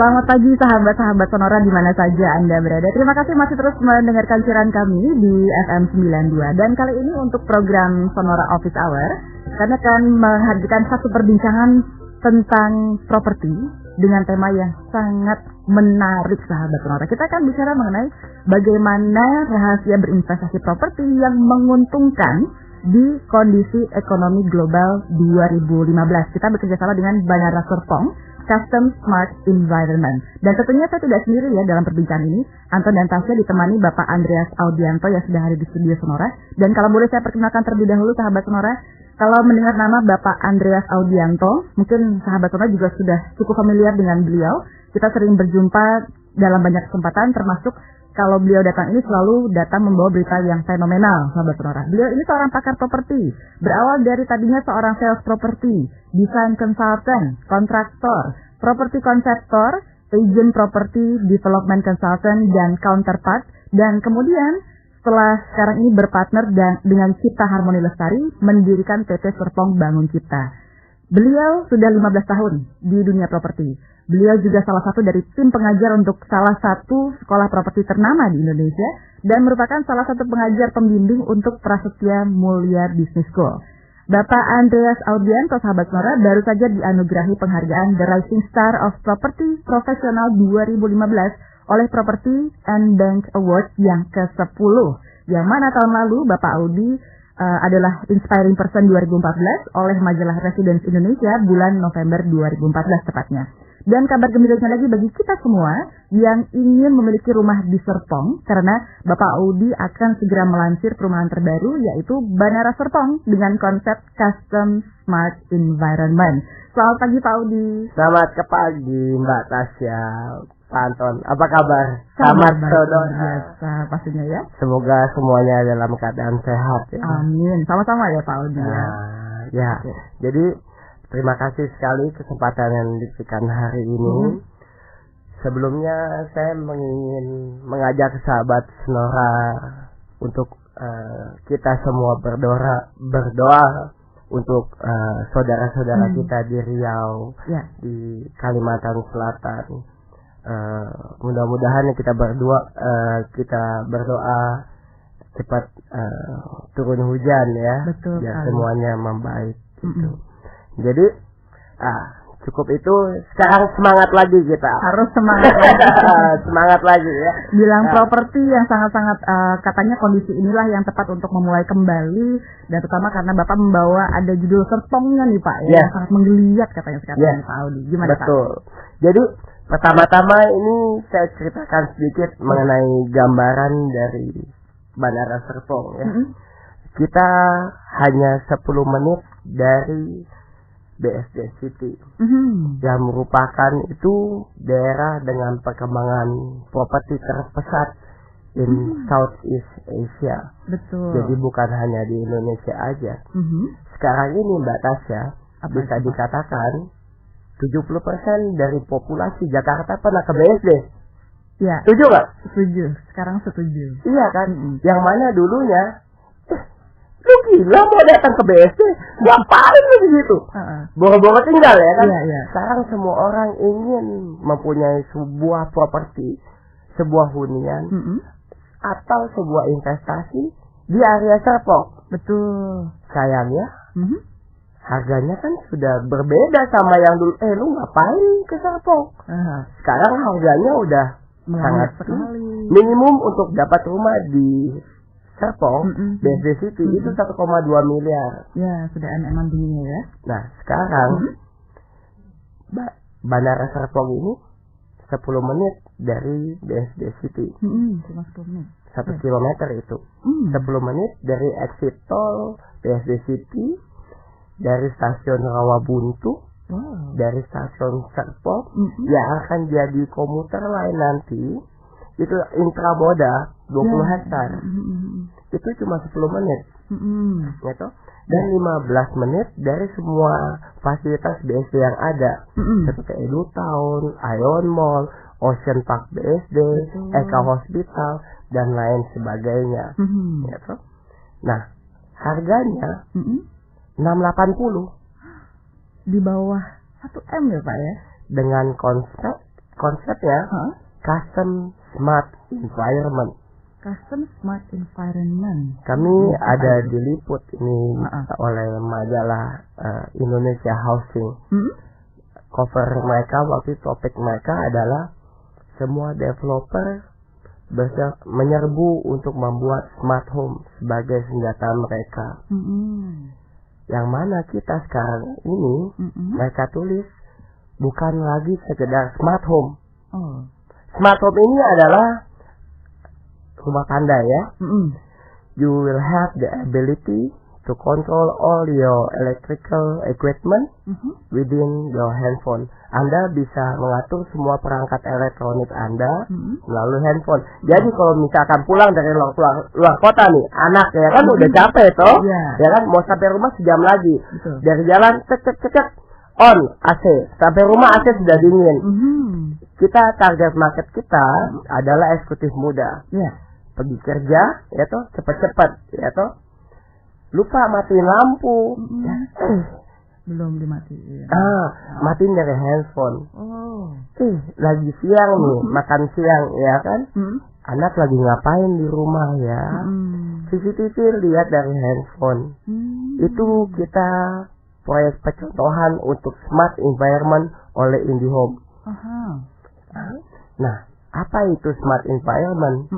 Selamat pagi sahabat-sahabat Sonora di mana saja Anda berada. Terima kasih masih terus mendengarkan siaran kami di FM 92. Dan kali ini untuk program Sonora Office Hour, kami akan menghadirkan satu perbincangan tentang properti dengan tema yang sangat menarik sahabat Sonora. Kita akan bicara mengenai bagaimana rahasia berinvestasi properti yang menguntungkan di kondisi ekonomi global 2015. Kita bekerjasama dengan Banara Serpong Custom Smart Environment. Dan tentunya saya tidak sendiri ya dalam perbincangan ini. Anton dan Tasya ditemani Bapak Andreas Audianto yang sudah hadir di studio Sonora. Dan kalau boleh saya perkenalkan terlebih dahulu sahabat Sonora, kalau mendengar nama Bapak Andreas Audianto, mungkin sahabat Sonora juga sudah cukup familiar dengan beliau. Kita sering berjumpa dalam banyak kesempatan, termasuk kalau beliau datang ini selalu datang membawa berita yang fenomenal, sahabat Sonora. Beliau ini seorang pakar properti, berawal dari tadinya seorang sales properti, desain consultant, kontraktor, property konseptor, agent property, development consultant, dan counterpart. Dan kemudian setelah sekarang ini berpartner dengan Cipta Harmoni Lestari, mendirikan PT Serpong Bangun Cipta. Beliau sudah 15 tahun di dunia properti. Beliau juga salah satu dari tim pengajar untuk salah satu sekolah properti ternama di Indonesia dan merupakan salah satu pengajar pembimbing untuk Prasetya Mulia Business School. Bapak Andreas Audianto, sahabat Sonora, baru saja dianugerahi penghargaan The Rising Star of Property Professional 2015 oleh Property and Bank Awards yang ke-10. Yang mana tahun lalu Bapak Audi adalah Inspiring Person 2014 oleh majalah Residence Indonesia bulan November 2014 tepatnya. Dan kabar gembiranya lagi bagi kita semua yang ingin memiliki rumah di Serpong, karena Bapak Audi akan segera melansir perumahan terbaru yaitu Banara Serpong dengan konsep Custom Smart Environment. Selamat pagi Pak Audi. Selamat pagi Mbak Tasya, Pak Anton. Apa kabar? Selamat biasa pastinya ya. Semoga semuanya dalam keadaan sehat ya. Amin. Sama-sama ya Pak Audi ya. Ya. Okay. Jadi terima kasih sekali kesempatan yang diberikan hari ini. Sebelumnya saya ingin mengajak sahabat Sonora untuk kita semua berdoa untuk saudara-saudara kita di Riau, di Kalimantan Selatan. Mudah-mudahan kita berdoa cepat turun hujan ya. Betul, biar semuanya membaik gitu. Jadi cukup itu. Sekarang semangat lagi kita. Harus semangat lagi. Semangat lagi ya. Bilang properti yang sangat-sangat katanya kondisi inilah yang tepat untuk memulai kembali, dan terutama karena Bapak membawa ada judul Serpongnya nih Pak ya, yang sangat menggeliat katanya sekarang Pak Audi. Gimana Pak? Betul. Jadi pertama-tama ini saya ceritakan sedikit mengenai gambaran dari Banara Serpong ya. Kita hanya 10 menit dari BSD City yang merupakan itu daerah dengan perkembangan properti terpesat in Southeast Asia. Betul. Jadi bukan hanya di Indonesia aja. Sekarang ini Mbak Tasya, bisa dikatakan 70% dari populasi Jakarta pernah ke BSD. Ya. Setuju nggak? Setuju. Sekarang setuju. Iya kan? Yang mana dulunya lu gila mau datang ke BSD, ngapain lu di situ? Boro-boro tinggal ya kan? Iya. Sekarang semua orang ingin mempunyai sebuah properti, sebuah hunian, atau sebuah investasi di area Serpong. Betul. Sayangnya, harganya kan sudah berbeda sama yang dulu. Lu ngapain ke Serpong? Sekarang harganya udah sangat sekali. Minimum untuk dapat rumah di Serpong, BSD City itu 1,2 miliar. Ya, sudah MM tingginya ya. Nah, sekarang Banara Serpong ini 10 menit dari BSD City. Cuma 10 menit. 1 kilometer itu. 10 menit dari exit tol BSD City, dari stasiun Rawabuntu, dari stasiun Serpong, yang akan jadi komuter lain nanti. Itu intramoda 20 hektar. Itu cuma 10 menit. Gitu. Dan 15 menit dari semua fasilitas BSD yang ada. Seperti EduTown, Ion Mall, Ocean Park BSD, Eka Hospital, dan lain sebagainya. Gitu. Nah, harganya 680. Di bawah 1 M ya Pak ya? Dengan konsep konsepnya custom smart environment. Custom smart environment. Kami ada diliput ini oleh majalah Indonesia Housing. Cover mereka waktu topik mereka adalah semua developer menyerbu untuk membuat smart home sebagai senjata mereka. Yang mana kita sekarang ini mereka tulis bukan lagi sekedar smart home. Smart home ini adalah rumah tanda ya. You will have the ability to control all your electrical equipment within your handphone. Anda bisa mengatur semua perangkat elektronik Anda melalui handphone. Jadi kalau misalkan pulang dari luar kota nih, anak ya kan udah capek toh, ya kan mau sampai rumah sejam lagi. Dari jalan cek on AC, sampai rumah AC sudah dingin. Kita target market kita adalah eksekutif muda. Pergi kerja, ya toh, cepat-cepat, ya toh. Lupa matiin lampu. Belum dimatiin. Matiin dari handphone. Lagi siang nih, makan siang, ya kan? Anak lagi ngapain di rumah ya? CCTV lihat dari handphone. Itu kita proyek percontohan untuk smart environment oleh IndiHome. Nah, apa itu smart environment?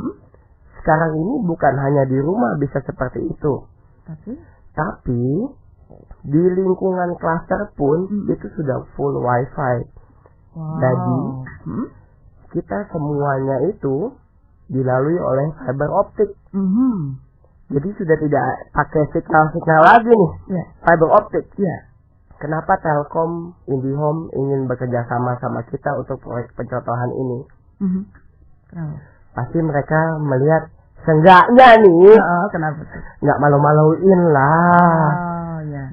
Sekarang ini bukan hanya di rumah bisa seperti itu. Tapi di lingkungan klaster pun itu sudah full wifi. Jadi kita semuanya itu dilalui oleh fiber optik. Jadi sudah tidak pakai signal lagi nih, fiber optik. Kenapa Telkom, IndiHome ingin bekerja sama kita untuk proyek pencontohan ini? Pasti mereka melihat seenggaknya nih, kenapa sih? Nggak malu-maluin lah.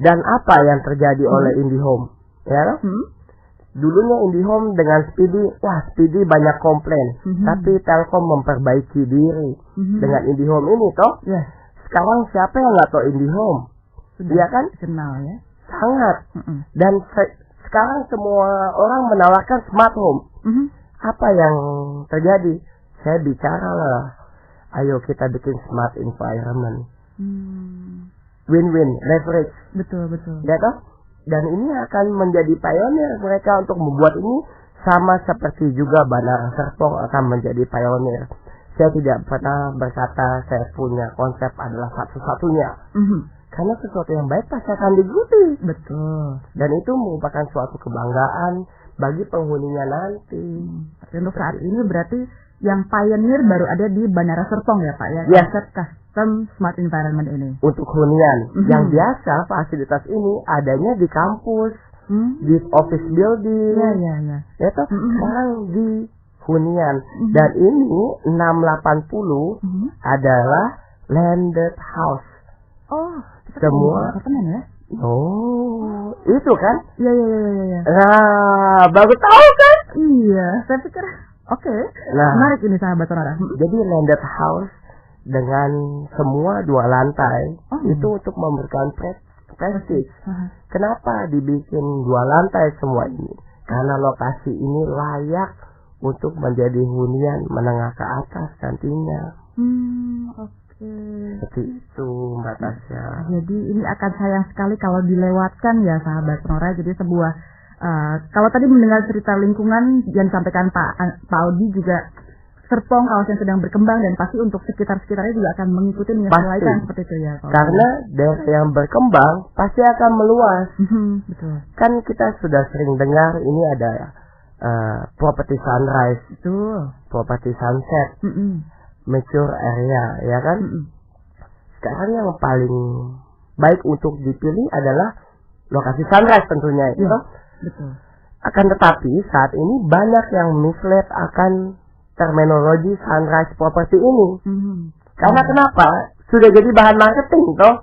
Dan apa yang terjadi oleh IndiHome? Ya, dulunya IndiHome dengan Speedy banyak komplain. Tapi Telkom memperbaiki diri dengan IndiHome ini toh. Sekarang siapa yang nggak tahu IndiHome? Iya kan? Kenal ya. Sangat. Dan sekarang semua orang menawarkan smart home. Apa yang terjadi? Saya bicara lah. Ayo kita bikin smart environment. Win-win, leverage. Betul. Ya toh? Dan ini akan menjadi pionir mereka untuk membuat ini, sama seperti juga Bandara Serpong akan menjadi pionir. Saya tidak pernah berkata saya punya konsep adalah satu-satunya. Karena sesuatu yang baik pasti akan diikuti. Betul. Dan itu merupakan suatu kebanggaan bagi penghuninya nanti. Untuk saat ini berarti yang pioneer baru ada di Bandara Serpong ya Pak ya? Konsep custom smart environment ini. Untuk hunian. Yang biasa fasilitas ini adanya di kampus, di office building. Ya toh, sekarang di hunian. Dan ini 680 adalah landed house. Semua apartemen ya? Itu kan? Iya. Nah, baru tahu kan? Iya, saya pikir Nah, menarik ini sahabat Sonora. Jadi landed house dengan semua 2 lantai itu untuk memberikan prestige. Kenapa dibikin 2 lantai semua ini? Karena lokasi ini layak untuk menjadi hunian menengah ke atas nantinya. Seperti itu Mbak Tasya. Jadi ini akan sayang sekali kalau dilewatkan ya sahabat Sonora. Jadi sebuah kalau tadi mendengar cerita lingkungan yang disampaikan Pak Audi juga, Serpong kawasan sedang berkembang dan pasti untuk sekitar-sekitarnya juga akan mengikuti menyesuaikan seperti itu ya. Karena daerah yang berkembang pasti akan meluas. Betul. Kan kita sudah sering dengar ini ada property sunrise, property sunset, mature area, ya kan? Sekarang yang paling baik untuk dipilih adalah lokasi sunrise tentunya itu. Betul. Akan tetapi saat ini banyak yang mislead akan terminologi sunrise property ini. Karena kenapa? Sudah jadi bahan marketing toh.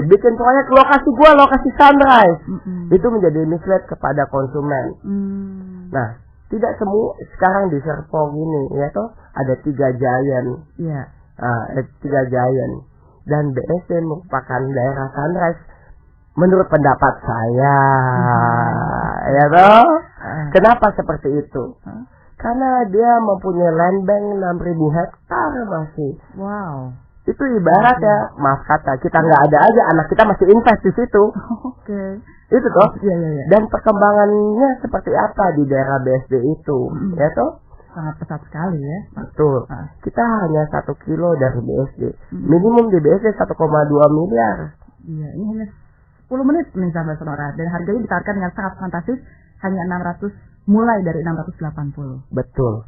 Bikin proyek lokasi sunrise. Itu menjadi mislead kepada konsumen. Nah, tidak semua sekarang di Serpong ini ya toh ada 3 giant. Ada 3 giant. Dan BSD merupakan daerah sunrise menurut pendapat saya. Ya toh? Kenapa seperti itu? Karena dia mempunyai land bank 6.000 hektar masih. Wow. Itu ibaratnya, maaf kata, kita nggak ada aja, anak kita masih invest di situ. Oke. Itu toh. Iya. Dan perkembangannya seperti apa di daerah BSD itu, ya toh? Sangat pesat sekali ya. Betul. Kita hanya 1 kilo dari BSD. Minimum di BSD 1,2 miliar. Iya, ini hanya 10 menit nih sahabat Sonora. Dan harganya ditawarkan dengan sangat fantastis, hanya 600, mulai dari 680. Betul.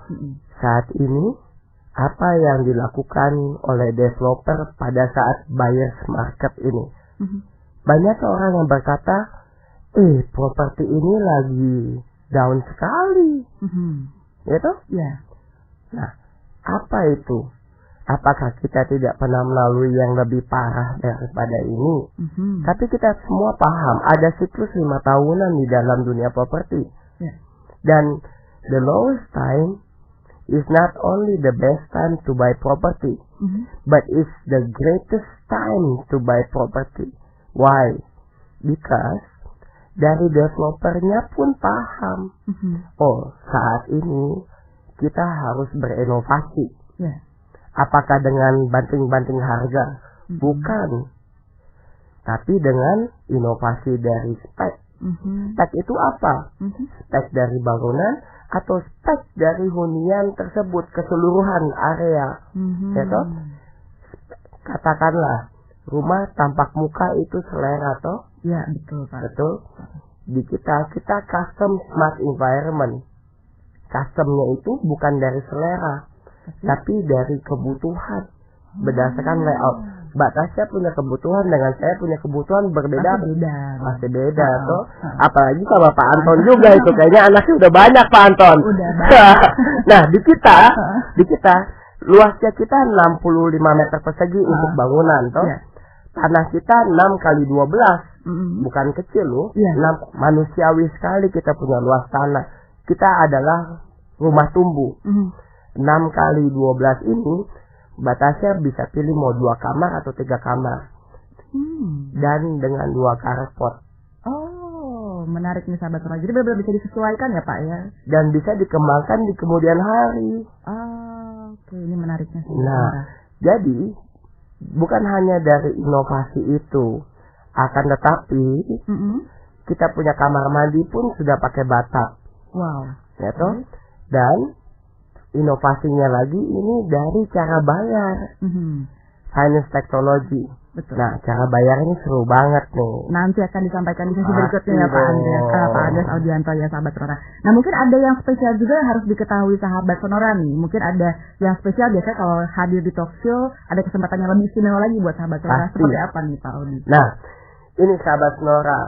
Saat ini apa yang dilakukan oleh developer pada saat buyer's market ini? Banyak orang yang berkata, properti ini lagi down sekali. Gitu? Ya. Nah, apa itu? Apakah kita tidak pernah melalui yang lebih parah daripada ini? Tapi kita semua paham, ada siklus 5 tahunan di dalam dunia properti. Dan the lowest time is not only the best time to buy property, but it's the greatest time to buy property. Why? Because dari developernya pun paham, saat ini kita harus berinovasi. Apakah dengan banting-banting harga? Bukan. Tapi dengan inovasi dari spek. Spek itu apa? Spek dari bangunan atau spek dari hunian tersebut keseluruhan area. Yaitu, katakanlah rumah tampak muka itu selera toh? Ya, betul Pak. Betul. Di kita custom smart environment. Customnya itu bukan dari selera, tapi dari kebutuhan berdasarkan layout. Mbak Tasya punya kebutuhan dengan saya punya kebutuhan berbeda. Masih beda toh. Apalagi sama Pak Anton juga itu kayaknya anaknya udah banyak Pak Anton. Nah, di kita luasnya kita 65 meter persegi untuk bangunan toh. Tanah kita 6 kali 12. Bukan kecil loh. 6 manusiawi sekali kita punya luas tanah. Kita adalah rumah tumbuh. 6 kali 12 ini batasnya bisa pilih mau 2 kamar atau 3 kamar. Dan dengan 2 carport. Oh, menarik nih sahabat Sonora. Jadi benar-benar bisa disesuaikan ya Pak ya. Dan bisa dikembangkan di kemudian hari. Oke, ini menariknya. Nah, jadi bukan hanya dari inovasi itu, akan tetapi kita punya kamar mandi pun sudah pakai batap. Wow. Ya toh? Dan inovasinya lagi ini dari cara bayar. Finance technology. Betul. Nah, cara bayar ini seru banget nih. Nanti akan disampaikan di sesi berikutnya ya Pak Andreas Audianto ya sahabat Sonora. Nah, mungkin ada yang spesial juga yang harus diketahui sahabat Sonora nih. Mungkin ada yang spesial biasanya kalau hadir di talk show ada kesempatan yang lebih istimewa lagi buat sahabat Sonora. Pasti. Seperti apa nih Pak Audi? Nah, ini sahabat Sonora.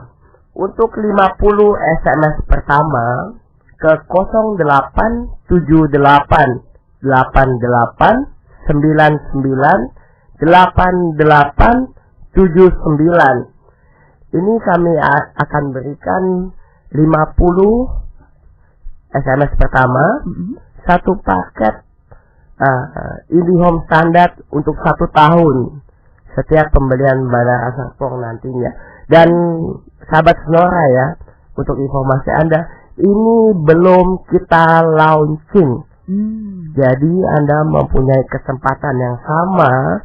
Untuk 50 SMS pertama ke 0878 88 99 8879. Ini kami akan berikan 50 SMS pertama, satu paket IndiHome Standard untuk 1 tahun setiap pembelian Bandara Serpong nantinya. Dan sahabat Sonora ya, untuk informasi Anda, ini belum kita launching. Jadi Anda mempunyai kesempatan yang sama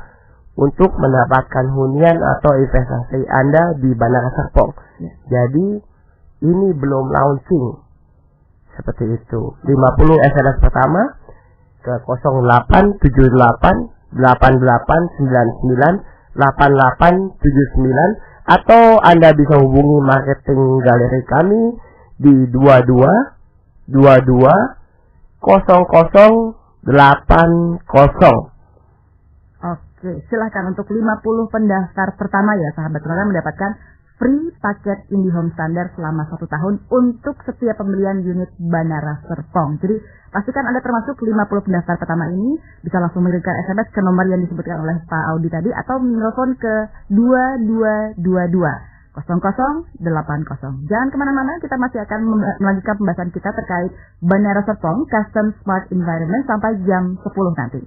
untuk mendapatkan hunian atau investasi Anda di Bandara Serpong. Jadi ini belum launching. Seperti itu. 50 SMS pertama ke 0878 8899 8879 atau Anda bisa hubungi marketing galeri kami di 22 0080. Oke, silahkan untuk 50 pendaftar pertama ya sahabat Sonora mendapatkan free paket IndiHome Standard selama 1 tahun untuk setiap pembelian unit Bandara Serpong. Jadi pastikan Anda termasuk 50 pendaftar pertama ini, bisa langsung mengirimkan SMS ke nomor yang disebutkan oleh Pak Audi tadi atau menelpon ke 2222 0080. Jangan kemana-mana, kita masih akan melanjutkan pembahasan kita terkait Bandara Serpong Custom Smart Environment sampai jam 10 nanti.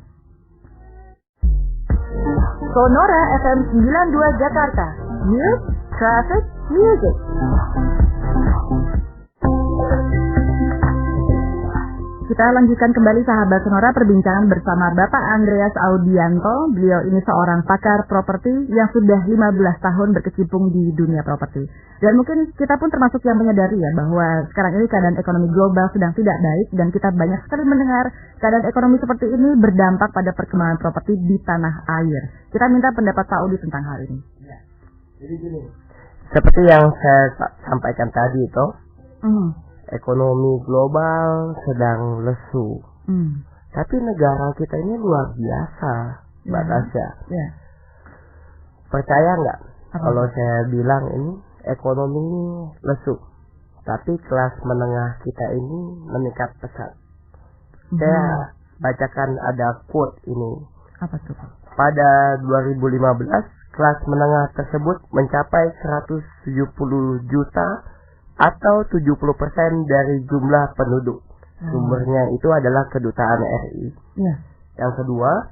Sonora FM 92 Jakarta. News, Traffic, Music. kita lanjutkan kembali sahabat Sonora perbincangan bersama Bapak Andreas Audianto. Beliau ini seorang pakar properti yang sudah 15 tahun berkecimpung di dunia properti. Dan mungkin kita pun termasuk yang menyadari ya bahwa sekarang ini keadaan ekonomi global sedang tidak baik dan kita banyak sekali mendengar keadaan ekonomi seperti ini berdampak pada perkembangan properti di tanah air. Kita minta pendapat Pak Audi tentang hal ini. Ya. Jadi gini, seperti yang saya sampaikan tadi itu, ekonomi global sedang lesu. Tapi negara kita ini luar biasa, Mbak Tasya. Ya. Percaya nggak kalau saya bilang ini ekonomi ini lesu, tapi kelas menengah kita ini meningkat pesat. Saya bacakan ada quote ini. Apa tuh? Pada 2015, kelas menengah tersebut mencapai 170 juta atau 70% dari jumlah penduduk. Sumbernya itu adalah Kedutaan RI. Ya. Yang kedua,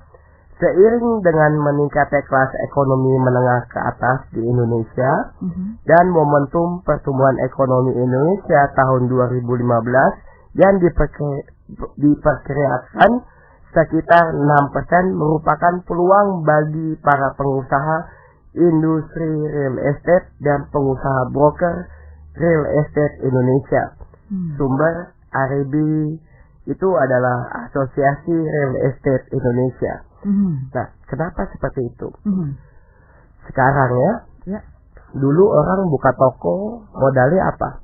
seiring dengan meningkatnya kelas ekonomi menengah ke atas di Indonesia dan momentum pertumbuhan ekonomi Indonesia tahun 2015 yang diperkirakan sekitar 6% merupakan peluang bagi para pengusaha industri real estate dan pengusaha broker real estate Indonesia. Sumber AREB itu adalah Asosiasi Real Estate Indonesia. Nah, kenapa seperti itu? Sekarang ya, dulu orang buka toko modalnya apa?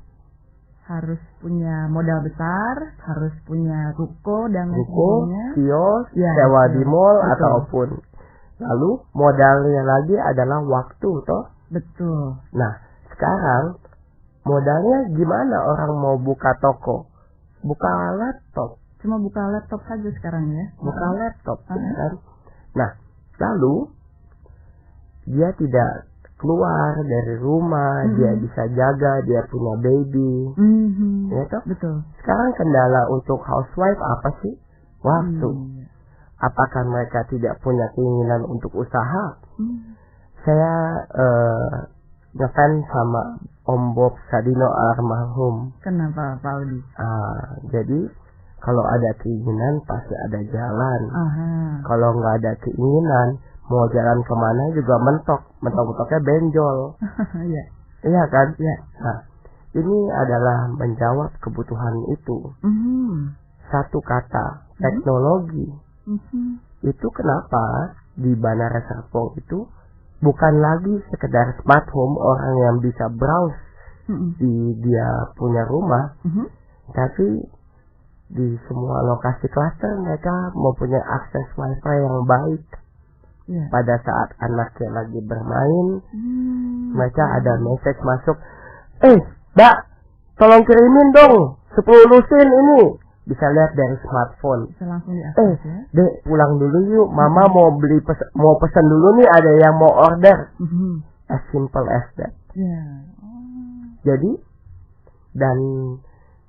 Harus punya modal besar, harus punya ruko dan Ruko, sebagainya. kios, Ya, sewa di mall betul. ataupun. Lalu modalnya lagi adalah waktu toh. Betul. Nah, sekarang modalnya gimana orang mau buka toko? Buka laptop. Cuma buka laptop saja sekarang ya. Buka laptop ya kan. Nah, lalu dia tidak keluar dari rumah, dia bisa jaga, dia punya baby. Ya toh? Betul. Sekarang kendala untuk housewife apa sih? Waktu. Apakah mereka tidak punya keinginan untuk usaha? Saya ngefans sama Om Bob Sadino almarhum. Kenapa Pak Audi? Jadi kalau ada keinginan pasti ada jalan. Kalau nggak ada keinginan, mau jalan kemana juga mentok-mentoknya benjol. Iya. Iya kan? Iya. Nah, ini adalah menjawab kebutuhan itu. Satu kata, teknologi. Itu kenapa di Bandara Serpong itu bukan lagi sekedar smart home orang yang bisa browse di dia punya rumah, tapi di semua lokasi klaster mereka mempunyai akses wifi yang baik. Pada saat anaknya lagi bermain, mereka ada message masuk, Mbak, tolong kirimin dong 10 lusin ini. Bisa lihat dari smartphone. Bisa langsung diakses ya. Dek, pulang dulu yuk. Mama mau mau pesan dulu nih, ada yang mau order. As simple as that. Jadi, dan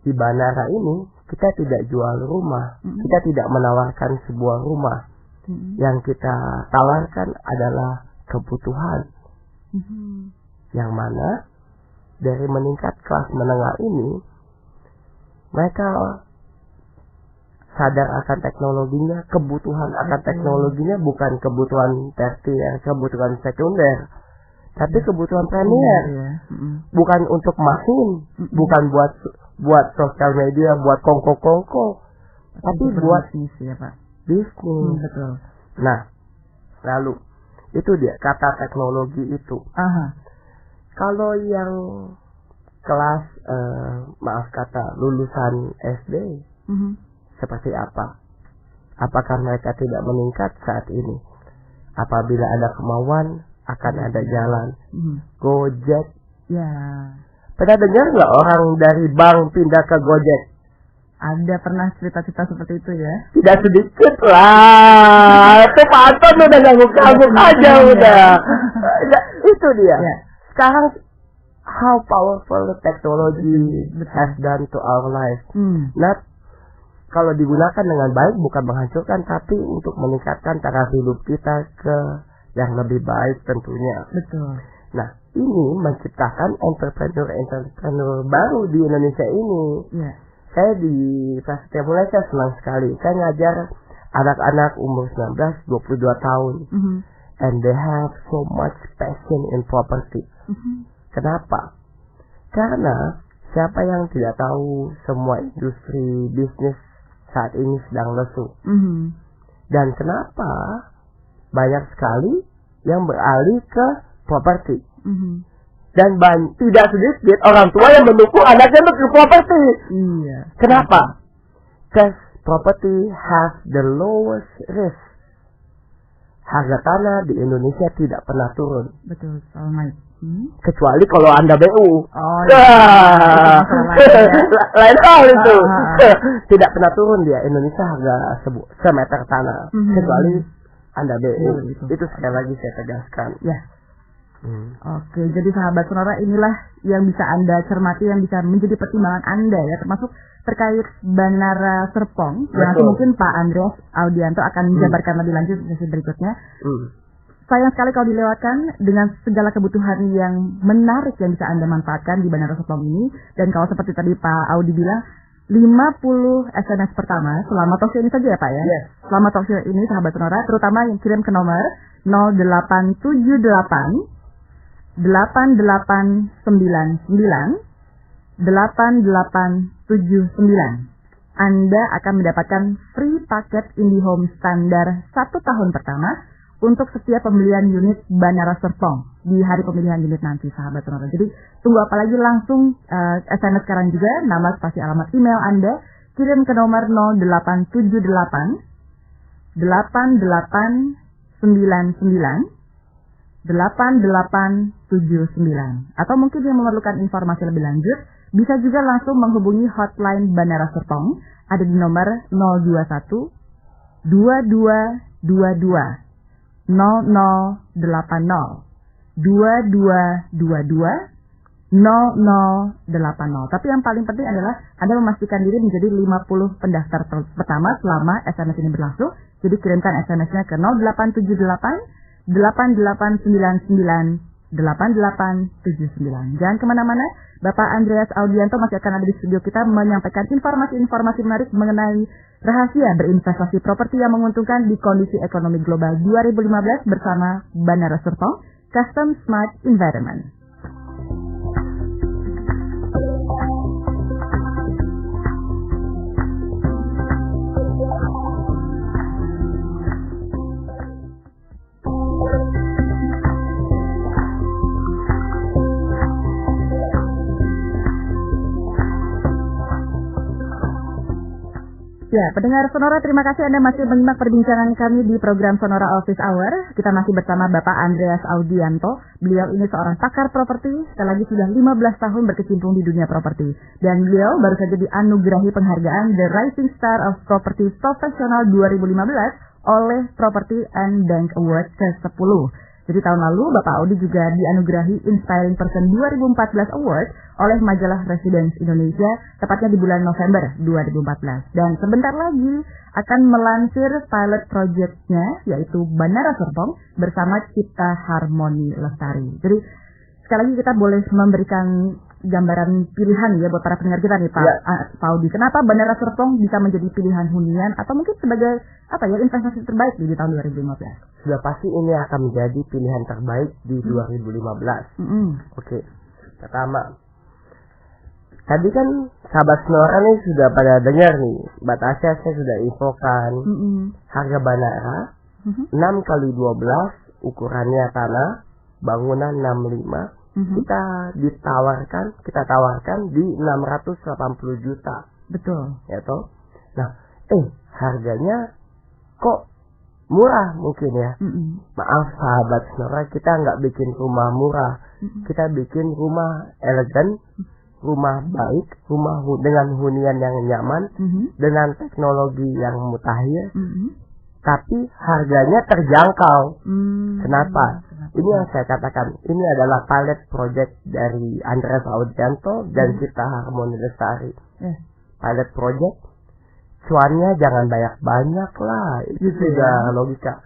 di Bandara ini kita tidak jual rumah. Kita tidak menawarkan sebuah rumah. Yang kita tawarkan adalah kebutuhan. Yang mana dari meningkat kelas menengah ini, mereka sadar akan teknologinya, kebutuhan akan teknologinya bukan kebutuhan tersier, kebutuhan sekunder, tapi kebutuhan premier. Bukan untuk main, bukan buat sosial media, buat kongko-kongko, tapi buat bisnis ya Pak. Bisnis. Betul. Nah, lalu itu dia kata teknologi itu. Kalau yang kelas maaf kata lulusan SD seperti apa? Apakah mereka tidak meningkat saat ini? Apabila ada kemauan akan ada jalan. Gojek. Ya. Pernah dengar nggak orang dari bank pindah ke Gojek? Ada pernah cerita-cerita seperti itu ya? Tidak sedikit lah. Itu Pak Anton udah ngangguk-ngangguk aja udah. Itu dia. Sekarang how powerful technology has done to our life. Not kalau digunakan dengan baik bukan menghancurkan, tapi untuk meningkatkan taraf hidup kita ke yang lebih baik tentunya. Betul. Nah, ini menciptakan entrepreneur baru di Indonesia ini. Saya di Prasetya Mulai saya senang sekali. Saya ngajar anak-anak umur 19-22 tahun. And they have so much passion in property. Kenapa? Karena siapa yang tidak tahu semua industri bisnis saat ini sedang lesu. Dan kenapa banyak sekali yang beralih ke properti. Dan tidak sedikit orang tua yang mendukung anaknya untuk ke properti. Iya. Kenapa? Because property has the lowest risk. Harga tanah di Indonesia tidak pernah turun. Betul, soalnya. Kecuali kalau Anda BU. Oh, iya. Lain hal itu. Tidak pernah turun dia Indonesia harga semeter tanah. Kecuali Anda BU. Itu sekali lagi saya tegaskan. Ya. Oke, jadi sahabat Sonora, inilah yang bisa Anda cermati, yang bisa menjadi pertimbangan Anda ya, termasuk terkait Banara Serpong. Yang nanti mungkin Pak Andreas Audianto akan menjabarkan lebih lanjut di sesi berikutnya. Sayang sekali kalau dilewatkan dengan segala kebutuhan yang menarik yang bisa Anda manfaatkan di Banara Serpong ini. Dan kalau seperti tadi Pak Audi bilang, 50 SMS pertama selama talkshow ini saja ya Pak ya? Yes. Selama talkshow ini sahabat Sonora, terutama yang kirim ke nomor 0878 8899 8879. Anda akan mendapatkan free paket IndiHome standar 1 tahun pertama untuk setiap pembelian unit Banara Serpong di hari pemilihan unit nanti sahabat Sonora. Jadi tunggu apa lagi, langsung SMS sekarang juga, nama spasi alamat email Anda, kirim ke nomor 0878 8899 8879. Atau mungkin yang memerlukan informasi lebih lanjut, bisa juga langsung menghubungi hotline Banara Serpong, ada di nomor 021 2222 0080 2222 0080. Tapi yang paling penting adalah Anda memastikan diri menjadi 50 pendaftar pertama selama SMS ini berlangsung. Jadi kirimkan SMS-nya ke 0878 8899 8879. Jangan kemana-mana, Bapak Andreas Audianto masih akan ada di studio kita menyampaikan informasi-informasi menarik mengenai rahasia berinvestasi properti yang menguntungkan di kondisi ekonomi global 2015 bersama Banara Serpong Custom Smart Environment. Ya, pendengar Sonora, terima kasih Anda masih menyimak perbincangan kami di program Sonora Office Hour. Kita masih bersama Bapak Andreas Audianto. Beliau ini seorang pakar properti, sekali lagi sudah 15 tahun berkecimpung di dunia properti. Dan beliau baru saja dianugerahi penghargaan The Rising Star of Property Professional 2015 oleh Property and Bank Award ke-10. Jadi tahun lalu Bapak Audi juga dianugerahi Inspiring Person 2014 Award oleh majalah Residence Indonesia, tepatnya di bulan November 2014. Dan sebentar lagi akan melansir pilot project-nya, yaitu Banara Serpong bersama Cipta Harmoni Lestari. Jadi sekali lagi kita boleh memberikan gambaran pilihan ya buat para pendengar kita nih Pak Audi. Kenapa Banara Serpong bisa menjadi pilihan hunian atau mungkin sebagai investasi terbaik di tahun 2015? Sudah pasti ini akan menjadi pilihan terbaik di 2015. Oke. Pertama, tadi kan sahabat Sonora nih sudah pada dengar nih, batasnya saya sudah infokan. Harga Banara 6 kali 12 ukurannya tanah, bangunan 65. Kita tawarkan di 680 juta. Betul. Ya toh? Nah, harganya kok murah mungkin ya. Maaf sahabat Sonora, kita nggak bikin rumah murah. Kita bikin rumah elegan, rumah baik, rumah dengan hunian yang nyaman, dengan teknologi yang mutakhir. Tapi harganya terjangkau. Kenapa? Ini yang saya katakan, ini adalah pilot project dari Andreas Audianto dan Cipta Harmoni Lestari. Pilot project, cuannya jangan banyak-banyak lah, itu sudah logika.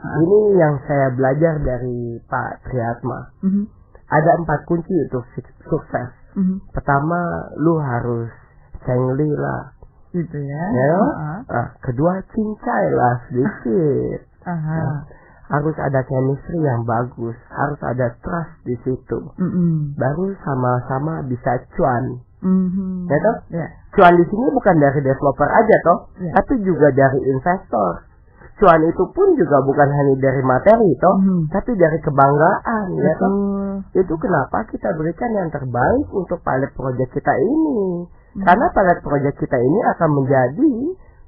Ini yang saya belajar dari Pak Triatma. Ada 4 kunci untuk sukses. Pertama, lu harus cengli lah. Gitu ya. Kedua, cincai lah sedikit. Harus ada chemistry yang bagus, harus ada trust di situ. Baru sama-sama bisa cuan. Ya toh? Cuan di sini bukan dari developer aja toh, tapi juga dari investor. Cuan itu pun juga bukan hanya dari materi toh, tapi dari kebanggaan. Ya toh? Itu kenapa kita berikan yang terbaik untuk pilot project kita ini. Karena pilot project kita ini akan menjadi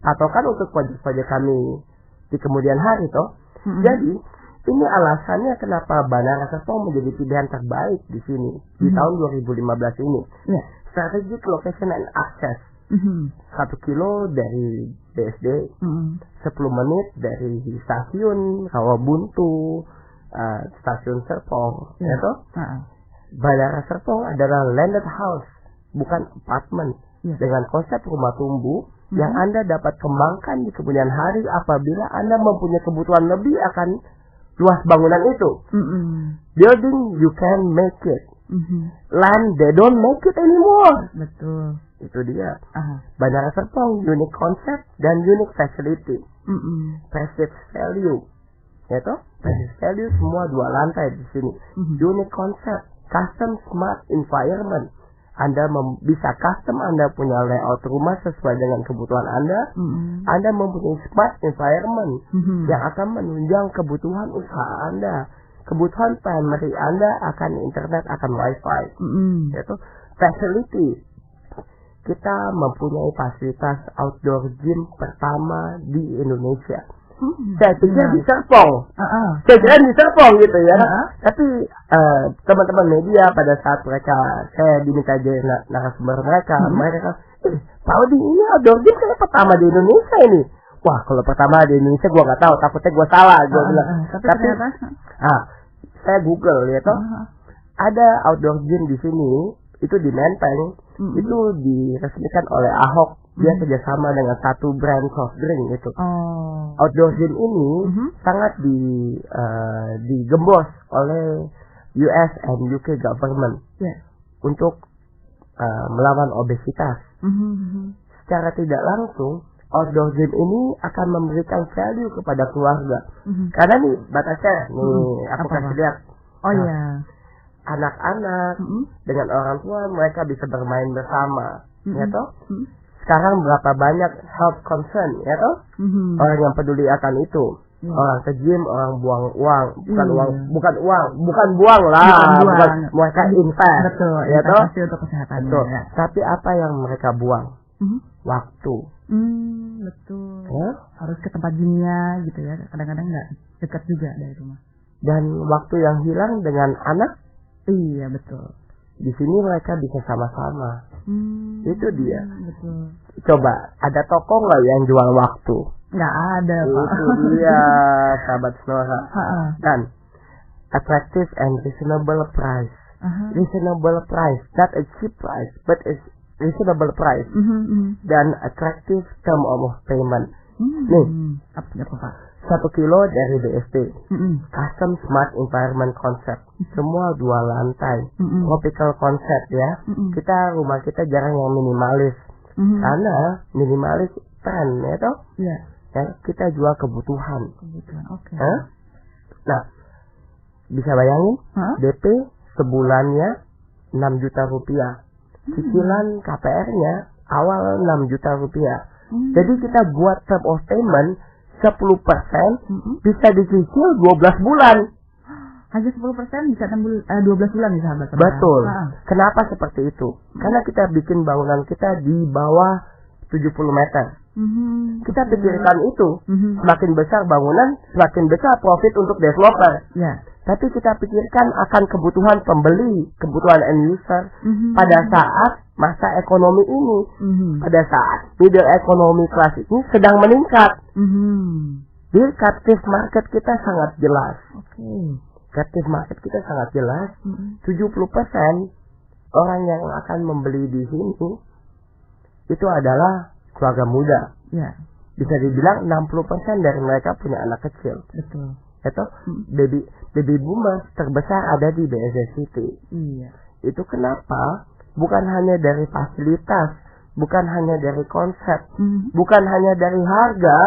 patokan untuk project-project kami di kemudian hari toh. Jadi ini alasannya kenapa Bandara Serpong menjadi pilihan terbaik di sini di tahun 2015 ini. Strategic location and access. 1 kilo dari BSD, 10 menit dari stasiun Rawabuntu, stasiun Serpong. Bandara Serpong adalah landed house, bukan apartemen, dengan konsep rumah tumbuh yang Anda dapat kembangkan di kemudian hari apabila Anda mempunyai kebutuhan lebih akan luas bangunan itu. Building you can make it. Land they don't make it anymore. Betul. Itu dia. Bandara Serpong unique concept dan unique facility. Prestige value. Ya toh? Prestige value semua 2 lantai di sini. Unique concept, custom smart environment. Anda bisa custom, Anda punya layout rumah sesuai dengan kebutuhan Anda. Anda mempunyai smart environment yang akan menunjang kebutuhan usaha Anda. Kebutuhan primary Anda akan internet, akan wifi. Yaitu facility. Kita mempunyai fasilitas outdoor gym pertama di Indonesia. Saya pikir di Serpong. Saya kira di Serpong gitu ya. Tapi teman-teman media pada saat saya diminta jadi narasumber mereka Pak Odi, ini outdoor gym kayak pertama di Indonesia ini. Wah, kalau pertama di Indonesia gua nggak tahu, takutnya gua salah. Gua bilang. Tapi saya Google ya toh. Ada outdoor gym di sini, itu di Menteng, itu diresmikan oleh Ahok. Dia kerjasama dengan satu brand soft drink itu. Outdoor gym ini sangat digembos oleh US and UK government untuk melawan obesitas. Secara tidak langsung, outdoor gym ini akan memberikan value kepada keluarga. Karena nih batasnya, aku kasih lihat. Anak-anak dengan orang tua mereka bisa bermain bersama, ya toh. Sekarang berapa banyak health concern, ya toh? Orang yang peduli akan itu. Orang ke gym, orang buang uang, bukan buang lah, bukan mereka invest, betul, ya toh? Untuk kesehatan. Betul. Tapi apa yang mereka buang? Waktu. Betul. Harus ke tempat gymnya gitu ya. Kadang-kadang nggak dekat juga dari rumah. Dan waktu yang hilang dengan anak? Iya, betul. Di sini mereka bisa sama-sama. Itu dia. Betul. Coba, ada toko nggak yang jual waktu? Nggak ada, Pak. Itu dia, sahabat Sonora. Dan attractive and reasonable price. Reasonable price, not a cheap price, but it's reasonable price. Dan attractive term of payment. Nih, apa Pak? 1 kilo dari BSD. Custom smart environment concept. Semua 2 lantai. Tropical concept ya. Rumah kita jarang yang minimalis. Karena minimalis tren ya toh. Ya, kita jual kebutuhan. Oke. Nah, bisa bayangin DP sebulannya 6 juta rupiah. Cicilan KPR-nya awal 6 juta rupiah. Jadi kita buat term of payment 10% bisa dicicil 12 bulan. Hanya 10% bisa 12 bulan nih sahabat. Betul. Kenapa seperti itu? Karena kita bikin bangunan kita di bawah 70 meter. Kita pikirkan itu. Semakin besar bangunan, semakin besar profit untuk developer. Tapi kita pikirkan akan kebutuhan pembeli, kebutuhan end user pada saat masa ekonomi ini, pada saat middle ekonomi kelas ini sedang meningkat. Jadi captive market kita sangat jelas. Captive market kita sangat jelas. 70% orang yang akan membeli di sini itu adalah keluarga muda. Bisa dibilang 60% dari mereka punya anak kecil. Betul. Itu baby boomers terbesar ada di BSD City. Itu kenapa bukan hanya dari fasilitas, bukan hanya dari konsep, bukan hanya dari harga,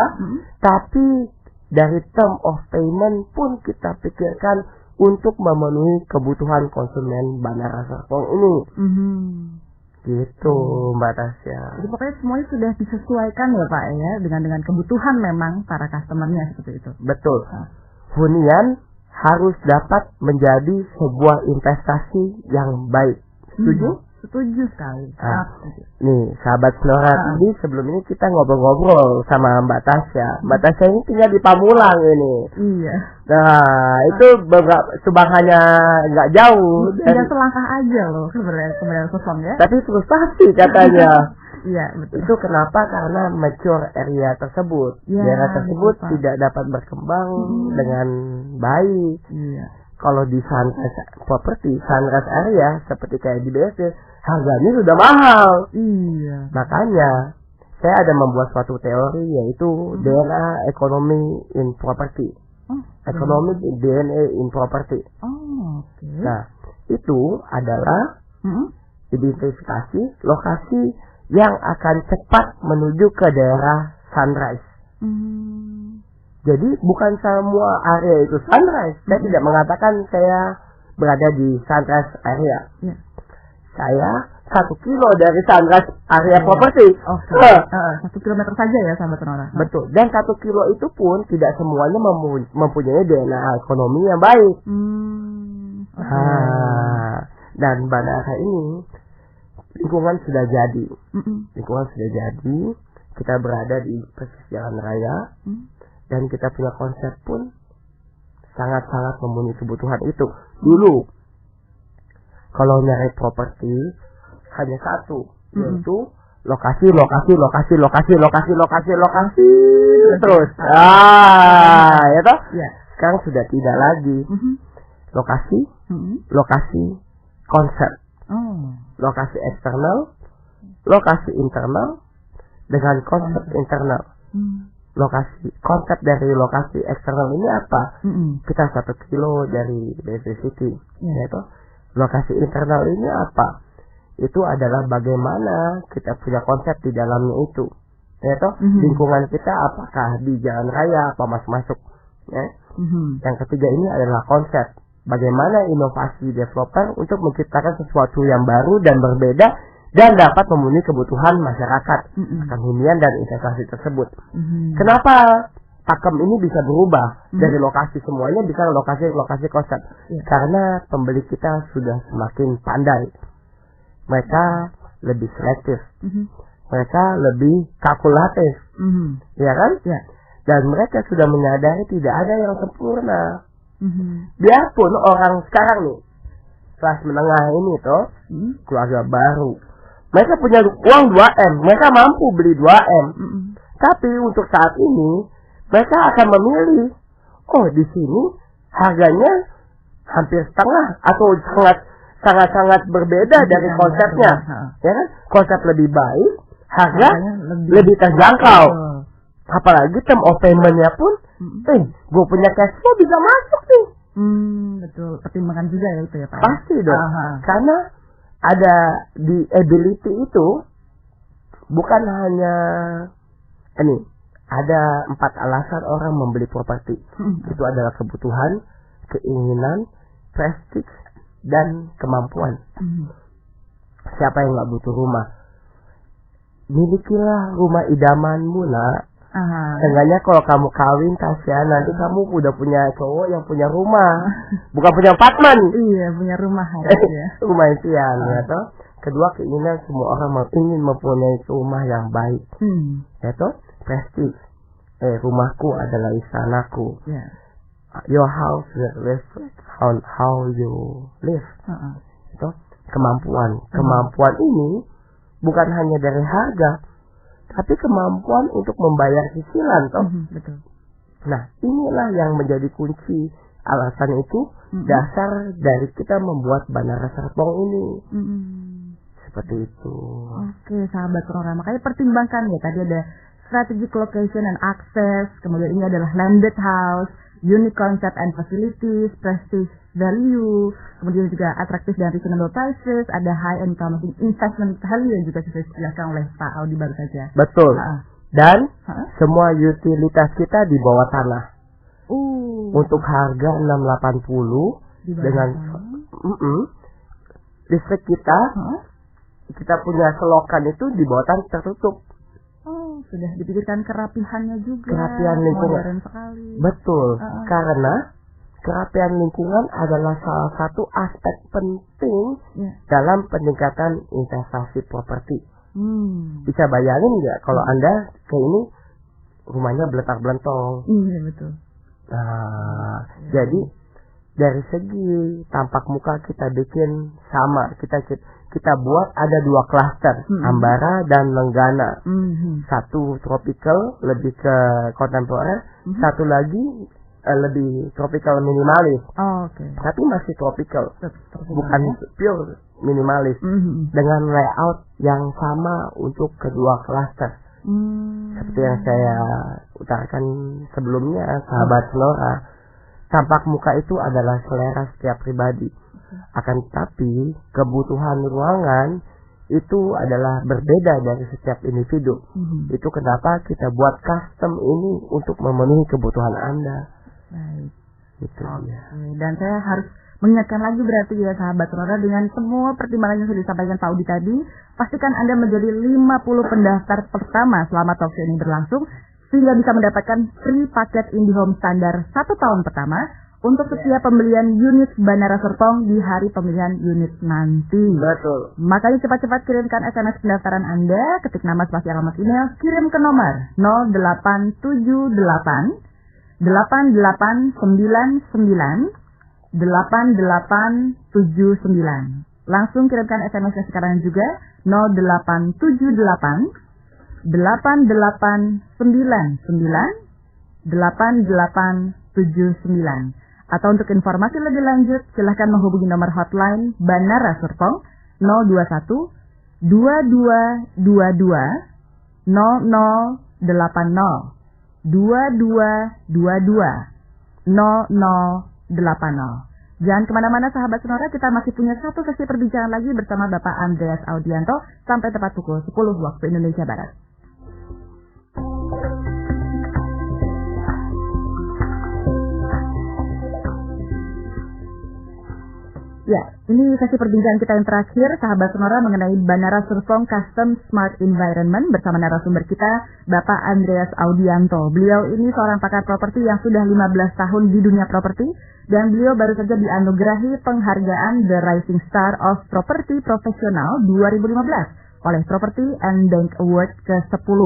tapi dari term of payment pun kita pikirkan untuk memenuhi kebutuhan konsumen Bandara Serpong ini. Gitu, Mbak Tasya. Jadi pokoknya semuanya sudah disesuaikan ya Pak ya dengan kebutuhan memang para customernya seperti itu. Betul. Hunian harus dapat menjadi sebuah investasi yang baik. Setuju? Setuju sekali. Nih, sahabat Sonora, tadi sebelum ini kita ngobrol-ngobrol sama Mbak Tasya. Mbak Tasya ini tinggal di Pamulang ini. Iya. Nah, itu beberapa hanya nggak jauh. Tinggal selangkah aja loh sebenarnya kosong ya. Tapi frustasi katanya. Iya, betul. Itu kenapa? Karena mature area tersebut. Ya, daerah tersebut betul, tidak dapat berkembang dengan baik. Iya. Kalau di sunrise property, sunrise area seperti kayak di BSD, harganya sudah mahal. Iya. Makanya saya ada membuat suatu teori yaitu DNA Economy in Property. Economic DNA in Property. Oke. Nah, itu adalah identifikasi lokasi yang akan cepat menuju ke daerah sunrise. Jadi bukan semua area itu sunrise. Saya tidak mengatakan saya berada di sunrise area. Ya. Saya 1 kilo dari sunrise area properti. Oke. 1 kilometer saja ya sahabat Sonora. Betul. Dan 1 kilo itu pun tidak semuanya mempunyai DNA ekonomi yang baik. Dan bandara ini lingkungan sudah jadi. Lingkungan sudah jadi. Kita berada di persis jalan raya. Dan kita punya konsep pun sangat-sangat memenuhi kebutuhan itu. Dulu, kalau nyari properti hanya satu, yaitu lokasi terus. Ya toh? Ya. Sekarang sudah tidak lagi. Lokasi, konsep. Lokasi eksternal, lokasi internal, dengan konsep internal. Konsep dari lokasi eksternal ini apa? Kita 1 kilo dari BSD City, yaitu lokasi internal ini apa? Itu adalah bagaimana kita punya konsep di dalamnya itu, yaitu lingkungan kita apakah di jalan raya apa masuk, ya? Yang ketiga ini adalah konsep, bagaimana inovasi developer untuk menciptakan sesuatu yang baru dan berbeda dan dapat memenuhi kebutuhan masyarakat akan hunian dan investasi tersebut. Kenapa pakem ini bisa berubah dari lokasi semuanya bisa lokasi konsep? Karena pembeli kita sudah semakin pandai. Mereka lebih selektif. Mereka lebih kalkulatif. Ya kan? Ya. Dan mereka sudah menyadari tidak ada yang sempurna. Biarpun orang sekarang nih kelas menengah ini toh keluarga baru, mereka punya uang 2M, mereka mampu beli 2M. Tapi untuk saat ini mereka akan memilih, oh di sini harganya hampir setengah atau sangat berbeda dari konsepnya. Ya kan? Konsep lebih baik, harga lebih terjangkau. Apalagi term of payment-nya pun, gue punya cash flow bisa masuk nih. Betul, pertimbangan juga ya itu ya Pak. Pasti dong. Karena ada di ability itu bukan hanya ini, ada 4 alasan orang membeli properti. Itu adalah kebutuhan, keinginan, prestige, dan kemampuan. Siapa yang nggak butuh rumah? Milikilah rumah idamanmu, nak. Seenggaknya kalau kamu kawin, Tasya, nanti kamu udah punya cowok yang punya rumah, bukan punya apartemen. Iya, punya rumah ya. Rumah impian, ya toh. Kedua, keinginan semua orang ingin mempunyai rumah yang baik, ya toh. Prestige, rumahku adalah istanaku. Your house will reflect how you live. Itu kemampuan ini bukan hanya dari harga, tapi kemampuan untuk membayar cicilan, toh. Betul. Nah, inilah yang menjadi kunci. Alasan itu dasar dari kita membuat Bandara Serpong ini. Seperti itu. Oke, sahabat Sonora, makanya pertimbangkan ya, tadi ada strategic location and access, kemudian ini adalah landed house, unique concept and facilities, prestige value, kemudian juga atraktif dan reasonable prices, ada high and promising investment value yang juga sudah dijelaskan oleh Pak Audi baru saja. Betul. Dan semua utilitas kita di bawah tanah. Untuk harga 680 dengan listrik kita punya selokan itu di bawah tanah tertutup. Sudah dipikirkan kerapihannya juga. Kerapihan lingkungan. Betul. Karena kerapihan lingkungan adalah salah satu aspek penting dalam peningkatan investasi properti. Bisa bayangin nggak kalau Anda kayak ini rumahnya beletak-belentong. Iya betul. Nah, jadi dari segi tampak muka kita bikin sama, kita buat ada 2 klaster, Ambara dan Lenggana. Satu tropical lebih ke kontemporer, satu lagi lebih tropical minimalis. Tapi masih tropical, bukan pure minimalis, dengan layout yang sama untuk kedua klaster. Seperti yang saya utarakan sebelumnya, sahabat Sonora, tampak muka itu adalah selera setiap pribadi. Akan tetapi kebutuhan ruangan itu adalah berbeda dari setiap individu. Itu kenapa kita buat custom ini untuk memenuhi kebutuhan Anda. Baik. Gitu ya. Dan saya harus mengingatkan lagi berarti ya sahabat Sonora, dengan semua pertimbangan yang sudah disampaikan Pak Audi tadi, pastikan Anda menjadi 50 pendaftar pertama selama talkshow ini berlangsung, sehingga bisa mendapatkan free paket IndiHome standar 1 tahun pertama untuk setiap pembelian unit Banara Serpong di hari pemilihan unit nanti. Betul. Makanya cepat-cepat kirimkan SMS pendaftaran Anda, ketik nama spasi alamat email, kirim ke nomor 0878 8899 8879. Langsung kirimkan SMS-nya sekarang juga 0878 8899 8879. Atau untuk informasi lebih lanjut silahkan menghubungi nomor hotline Banara Serpong 021 2222 0080 2222 0080. Jangan kemana-mana sahabat Sonora, kita masih punya satu sesi perbincangan lagi bersama Bapak Andreas Audianto sampai tepat pukul 10 waktu Indonesia Barat. Ya, ini sesi perbincangan kita yang terakhir, sahabat Sonora, mengenai Banara Serpong Custom Smart Environment bersama narasumber kita, Bapak Andreas Audianto. Beliau ini seorang pakar properti yang sudah 15 tahun di dunia properti, dan beliau baru saja dianugerahi penghargaan The Rising Star of Property Professional 2015 oleh Property and Bank Award ke-10.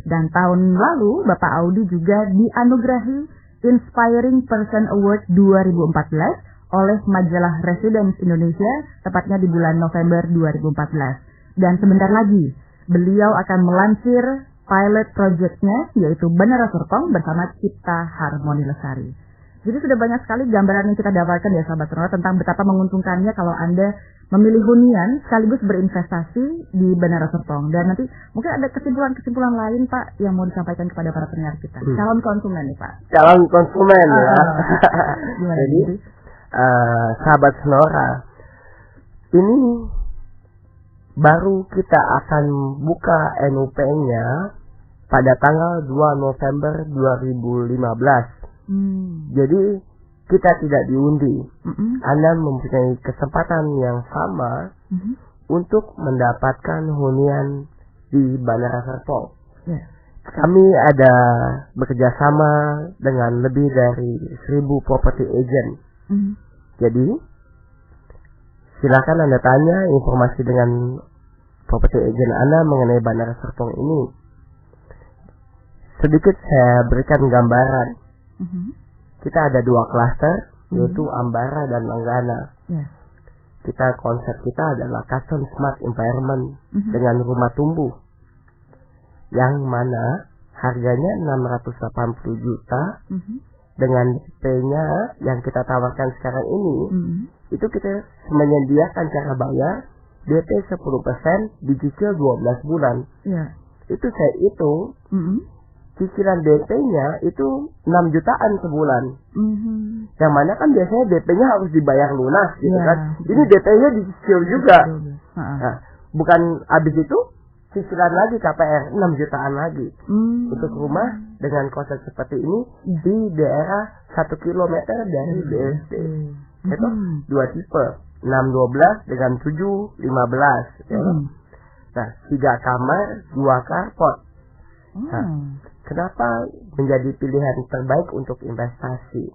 Dan tahun lalu, Bapak Audi juga dianugerahi Inspiring Person Award 2014 oleh majalah Residence Indonesia, tepatnya di bulan November 2014. Dan sebentar lagi, beliau akan melansir pilot project-nya, yaitu Banara Serpong bersama Cipta Harmoni Lestari. Jadi sudah banyak sekali gambaran yang kita dapatkan ya sahabat Sonora tentang betapa menguntungkannya kalau Anda memilih hunian sekaligus berinvestasi di Banara Serpong. Dan nanti mungkin ada kesimpulan-kesimpulan lain Pak yang mau disampaikan kepada para pendengar kita. Calon konsumen nih Pak. Calon konsumen ya. Gimana Jadi sahabat Sonora, ini baru kita akan buka NUP-nya pada tanggal 2 November 2015. Jadi kita tidak diundi. Anda mempunyai kesempatan yang sama untuk mendapatkan hunian di Banara Serpong. Kami ada bekerjasama dengan lebih dari 1.000 property agent. Jadi silakan Anda tanya informasi dengan property agent Anda mengenai Banara Serpong ini. Sedikit saya berikan gambaran. Kita ada 2 klaster, yaitu Ambara dan Lenggana. Konsep kita adalah custom smart environment dengan rumah tumbuh, yang mana harganya 680 juta. Dengan DP-nya yang kita tawarkan sekarang ini, itu kita menyediakan cara bayar DP 10%, dicicil 12 bulan. Itu saya hitung, cicilan DP-nya itu 6 jutaan sebulan. Yang mana kan biasanya DP-nya harus dibayar lunas gitu kan. Ini DP-nya dicicil juga. Nah, bukan habis itu cicilan lagi KPR 6 jutaan lagi. Untuk rumah dengan konsep seperti ini di daerah 1 kilometer dari BSD. Itu 2 tipe, 6-12 dengan 7-15 ya. Nah, 3 kamar, 2 carport. Nah, kenapa menjadi pilihan terbaik untuk investasi?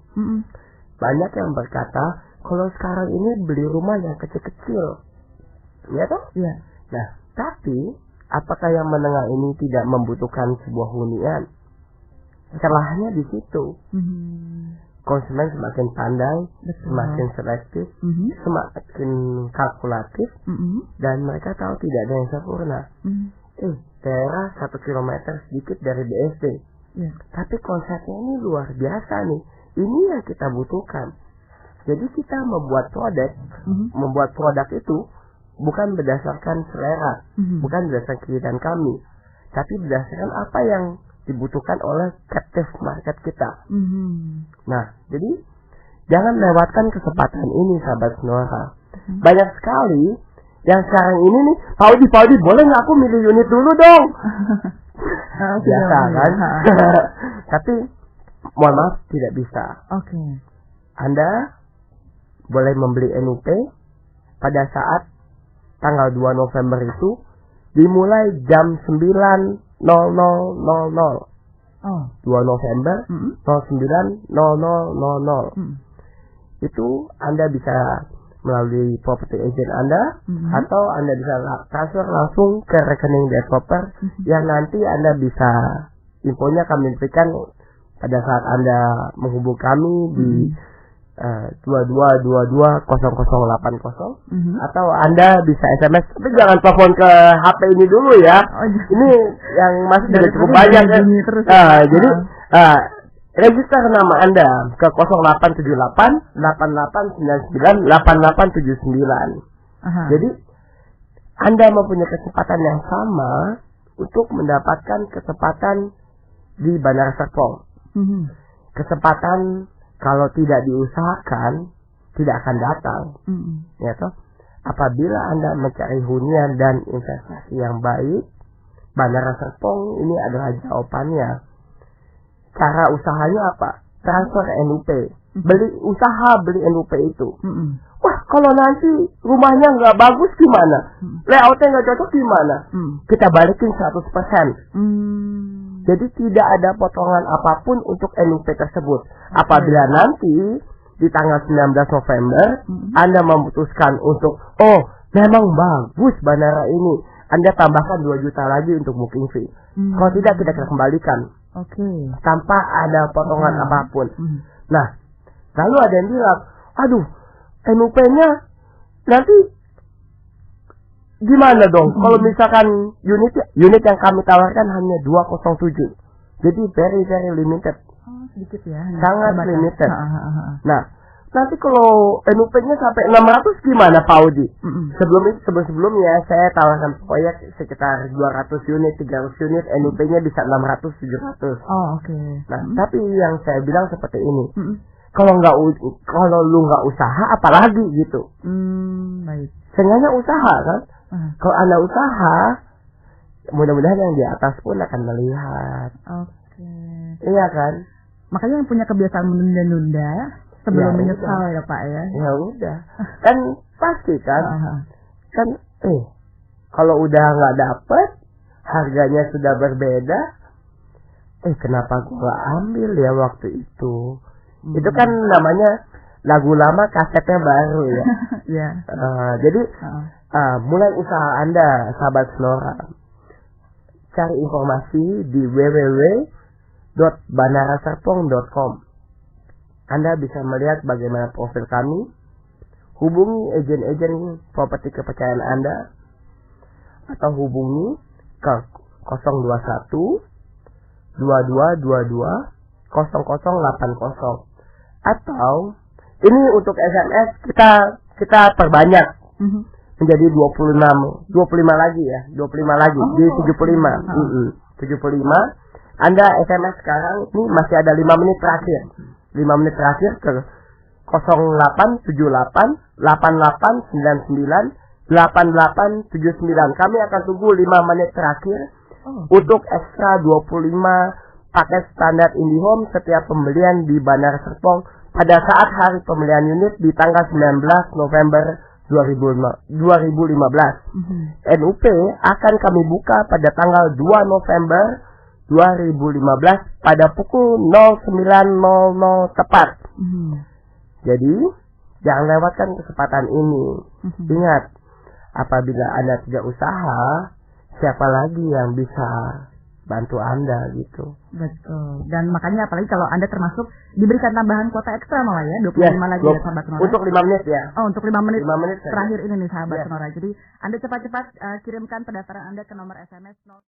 Banyak yang berkata, kalau sekarang ini beli rumah yang kecil-kecil, ya toh? Nah, tapi apakah yang menengah ini tidak membutuhkan sebuah hunian? Celahnya di situ. Konsumen semakin pandai, semakin selektif, semakin kalkulatif, dan mereka tahu tidak ada yang sempurna. Daerah 1 kilometer sedikit dari BSD. Tapi konsepnya ini luar biasa nih. Ini yang kita butuhkan. Jadi kita membuat produk itu bukan berdasarkan selera, bukan berdasarkan keinginan kami, tapi berdasarkan apa yang dibutuhkan oleh captive market kita. Nah, jadi jangan lewatkan kesempatan ini, sahabat Sonora. Banyak sekali yang sekarang ini nih, Paudi boleh nggak aku milih unit dulu dong? Biasa kan? Tapi mohon maaf, tidak bisa. Anda boleh membeli NUP pada saat tanggal 2 November itu dimulai jam 9.00. 2 November 09.00. Itu Anda bisa melalui property agent Anda, atau Anda bisa transfer langsung ke rekening developer yang nanti Anda bisa infonya kami berikan pada saat Anda menghubungi kami di 22220080, atau Anda bisa SMS, tapi jangan telepon ke HP ini dulu ya. Ini yang masih juga cukup banyak ya. Jadi register nama Anda ke 0878 8899 8879. Jadi Anda mempunyai kesempatan yang sama untuk mendapatkan kesempatan di Bandara Serpong. Kesempatan kalau tidak diusahakan tidak akan datang. Ya toh? Apabila Anda mencari hunian dan investasi yang baik, Bandara Serpong ini adalah jawabannya. Cara usahanya apa? Transfer NUP. Beli NUP itu. Wah, kalau nanti rumahnya nggak bagus gimana? Layoutnya nggak cocok gimana? Kita balikin 100%. Jadi tidak ada potongan apapun untuk NUP tersebut. Apabila nanti di tanggal 19 November Anda memutuskan untuk, memang bagus bandara ini, Anda tambahkan 2 juta lagi untuk booking fee. Kalau tidak, kita kembalikan. Tanpa ada potongan apapun. Nah, lalu ada yang bilang, aduh, NUP-nya nanti gimana dong? Kalau misalkan unit yang kami tawarkan hanya 207. Jadi very limited. Sedikit ya. Sangat limited. Nah, nanti kalau NUP-nya sampai 600 gimana, Pak Audi? Sebelumnya saya tawarkan proyek sekitar 200 unit, 300 unit, NUP-nya bisa 600, 700. Nah, tapi yang saya bilang seperti ini. Kalau lu nggak usaha, apalagi gitu. Baik. Seenggaknya usaha kan? Kalau Anda usaha, mudah-mudahan yang di atas pun akan melihat. Iya kan? Makanya yang punya kebiasaan menunda-nunda sebelum menyesal ya Pak ya. Ya udah. Kan pasti kan. Kan kalau udah nggak dapet, harganya sudah berbeda. Kenapa gua ambil ya waktu itu? Itu kan namanya lagu lama kasetnya baru ya. Jadi mulai usaha Anda, sahabat Sonora. Cari informasi di www.bandaraserpong.com. Anda bisa melihat bagaimana profil kami. Hubungi agen-agen properti kepercayaan Anda, atau hubungi ke 021 2222 0080. Atau ini untuk SMS kita perbanyak menjadi 25 lagi ya, 25 lagi di 75. 75. Anda SMS sekarang, ini masih ada 5 menit terakhir. 5 menit terakhir ke 0878 8899 8879. Kami akan tunggu 5 menit terakhir untuk ekstra 25 paket standar IndiHome setiap pembelian di Bandara Serpong pada saat hari pembelian unit di tanggal 19 November 2015. NUP akan kami buka pada tanggal 2 November 2015 pada pukul 09.00 tepat. Jadi, jangan lewatkan kesempatan ini. Ingat, apabila Anda tidak usaha, siapa lagi yang bisa bantu Anda gitu. Betul. Dan makanya apalagi kalau Anda termasuk diberikan tambahan kuota ekstra malah ya, 25 lagi ya sahabat Sonora. Untuk 5 menit ya. Oh, untuk 5 menit, 5 menit terakhir ini nih sahabat Yes. Sonora. Jadi Anda cepat-cepat kirimkan pendaftaran Anda ke nomor SMS 0